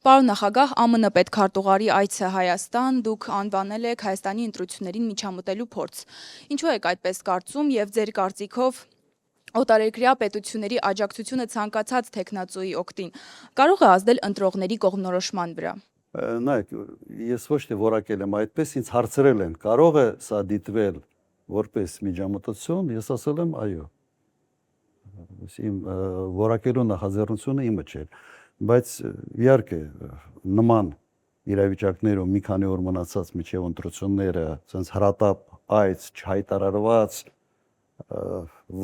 Պարոն նախագահ, ԱՄՆ պետքարտուղարի այցը Հայաստան, դուք անվանել եք Հայաստանի ընտրություններին միջամտելու փորձ։ Ինչու եք այդպես կարծում եւ ձեր կարծիքով օտարերկրյա պետությունների աջակցությունը ցանկացած տեխնացուի օգտին կարող է ազդել ընտրողների կողմնորոշման վրա։ Նայեք, ես ոչ թե որակել եմ այդպես, ինձ հարցրել են, կարող է սա դիտվել որպես միջամտություն, ես ասել եմ այո։ Իմ որակելու նախաձեռնությունը իմը չէր, բայց իհարկե նման իրավիճակներում մի քանի օր մնացած միջև ընտրությունները, ցենց հրատապ այց չհայտարարված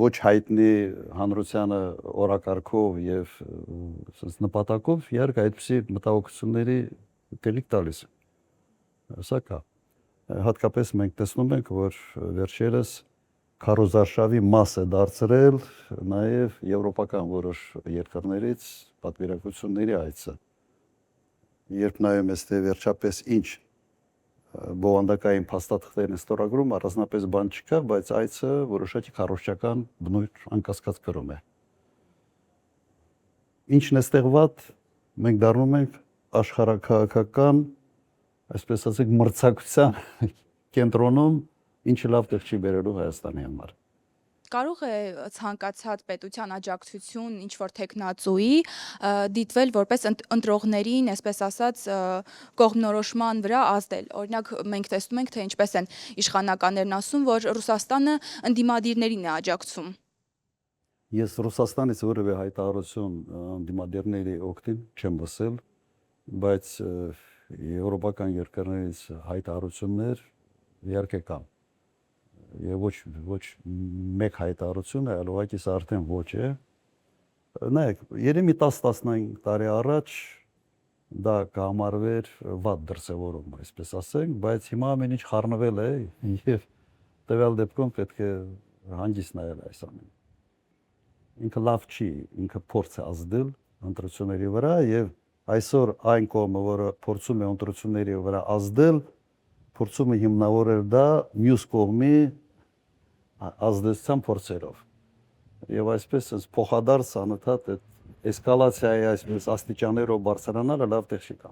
ոչ հայտնի հանրությանը օրակարգով եւ ցենց նպատակով, իհարկե այդպիսի մտահոգությունների տեղիք տալիս է։ Սա կա։ Հատկապես մենք տեսնում ենք, որ վերջերս քարոզարշավի մաս է դարձրել նաև եվրոպական որոշ երկրներից պատվիրակությունների այցը։ Երբ նայում ես թե վերջապես ինչ բովանդակային փաստաթղթեր են ստորագրում, առանձնապես բան չկա, բայց այցը որոշակի քարոզչական բնույթ անկասկած կրում է։ Ինչն է ստեղված, մենք դառնում ենք աշխարհաքաղաքական, այսպես ասենք, մրցակցության կենտրոնում, ինչը լավ տեղ չի բերելու Հայաստանի համար։ Կարող է ցանկացած պետության աջակցություն ինչ-որ տեխնացուի դիտվել որպես ընտրողներին, այսպես ասած, կողմնորոշման վրա ազդել։ Օրինակ, մենք տեսնում ենք, թե ինչպես են իշխանականներն ասում, որ Ռուսաստանը ընդդիմադիրներին է աջակցում։ Ես Ռուսաստանից որևէ հայտարարություն ընդդիմադիրների օգտին չեմ լսել, բայց եվրոպական երկրներից հայտարարություններ իհարկե կան։ Եվ ոչ մեկ հայտարարություն է, այլ ուղղակի սա արդեն ոչ է։ Նայեք, երևի 10-15 տարի առաջ դա կհամարվեր վատ դրսևորում, այսպես ասենք, բայց հիմա ամեն ինչ խառնվել է եւ տվյալ դեպքում պետք է հանգիստ նայել այս ամենին։ Ինքը լավ չի, ինքը փորձ է ազդել ընտրությունների վրա եւ այսօր այն կողմը, որը փորձում է ընտրությունների վրա ազդել, փորձում է հիմնավորել դա մյուս կողմի ազդեցության փորձերով։ Եվ այսպես փոխադարձ անընդհատ այդ էսկալացիայի այսպես աստիճաններով բարձրանալը լավ տեղ չի կան։